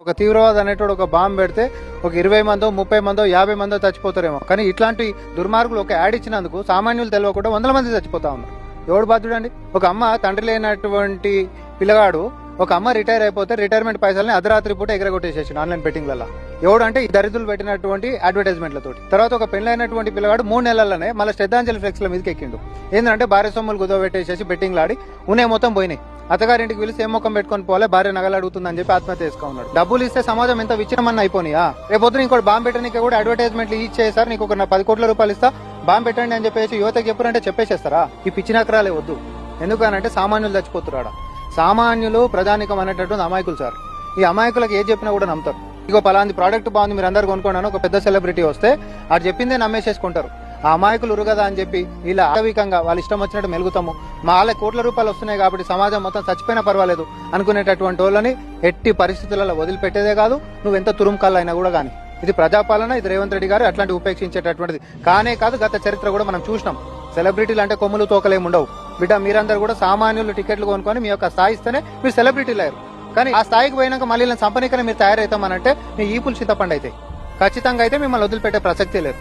ఒక తీవ్రవాద అనేటోడు ఒక బాంబు పెడితే ఒక 20 మందో 30 మందో 50 మందో చచ్చిపోతారేమో. కానీ ఇట్లాంటి దుర్మార్గులు ఒక యాడ్ ఇచ్చినందుకు సామాన్యులు తెలియకుండా 100 మంది చచ్చిపోతా ఉన్నారు. ఎవడు బాధ్యుడండి? ఒక అమ్మ తండ్రి లేనటువంటి పిల్లగాడు, ఒక అమ్మ రిటైర్ అయిపోతే రిటైర్మెంట్ పైసల్ని అర్ధరాత్రి పూట ఎగరగొట్టేసేసి ఆన్లైన్ బెట్టింగ్లలో. ఎవడు అంటే ఈ దరిద్రులు పెట్టినటువంటి అడ్వర్టైజ్మెంట్లతోటి. తర్వాత ఒక పెళ్ళైనటువంటి పిల్లగాడు 3 నెలలనే మళ్ళీ శ్రద్ధాంజలి ఫ్లెక్స్ల మీదకి ఎక్కిండు. ఏంటంటే భార్య సొమ్ములు కుదవబెట్టేసేసి బెట్టింగ్లు ఆడి ఉన్నాయి మొత్తం పోయినాయి. అత్తగారింటికి వెళ్ళి సేమ్ ముఖం పెట్టుకొని పోలే, భార్య నగలు అడుగుతుందని చెప్పి ఆత్మహత్య చేసుకున్నాడు. డబ్బులు ఇస్తే సమాజం ఎంత విచ్ఛిన్నమన్న అయిపోయినా. రేపొద్దున ఇంకోటి బాంబు పెట్టడానికి కూడా అడ్వర్టైజ్మెంట్లు ఇచ్చేసారు, నీకు ఒక 10 కోట్ల రూపాయలు ఇస్తా బాంబు పెట్టండి అని చెప్పేసి యువతకి చెప్పురంటే చెప్పేసేస్తారా? ఈ పిచ్చినకరాలే వద్దు. ఎందుకనంటే సామాన్యులు చచ్చిపోతురాడా. సామాన్యులు ప్రజానికం అనేటటువంటి అమాయకులు సార్. ఈ అమాయకులకు ఏది చెప్పినా కూడా నమ్ముతారు. ఇగో పలాంటి ప్రోడక్ట్ బాగుంది మీరు అందరు కొనుక్కోండి, ఒక పెద్ద సెలబ్రిటీ వస్తే ఆడు చెప్పిందే నమ్మేసేసుకుంటారు. ఆ అమాయకులు ఉరుగదా అని చెప్పి ఇలా ఆటవికంగా వాళ్ళ ఇష్టం వచ్చినట్టు మెలుగుతాము, మా వాళ్ళ కోట్ల రూపాయలు వస్తున్నాయి కాబట్టి సమాజం మొత్తం చచ్చిపోయినా పర్వాలేదు అనుకునేటటువంటి వాళ్ళని ఎట్టి పరిస్థితులలో వదిలిపెట్టేదే కాదు, నువ్వు ఎంత తురుముకాళ్ళు అయినా కూడా కానీ. ఇది ప్రజాపాలన, ఇది రేవంత్ రెడ్డి గారు అట్లాంటి ఉపేక్షించేటటువంటిది కానే కాదు. గత చరిత్ర కూడా మనం చూసినాం. సెలబ్రిటీలు అంటే కొమ్ములు తోకలేము ఉండవు బిడ్డ. మీరందరూ కూడా సామాన్యులు టికెట్లు కొనుక్కొని మీ యొక్క స్థాయి ఇస్తేనే మీరు సెలబ్రిటీలు అయ్యారు. కానీ ఆ స్థాయికి పోయినాక మళ్ళీ సంపన్నికనే మీరు తయారవుతామనంటే మీ ఈపులు చింతపండు అయితే ఖచ్చితంగా అయితే మిమ్మల్ని వదిలిపెట్టే ప్రసక్తే లేదు.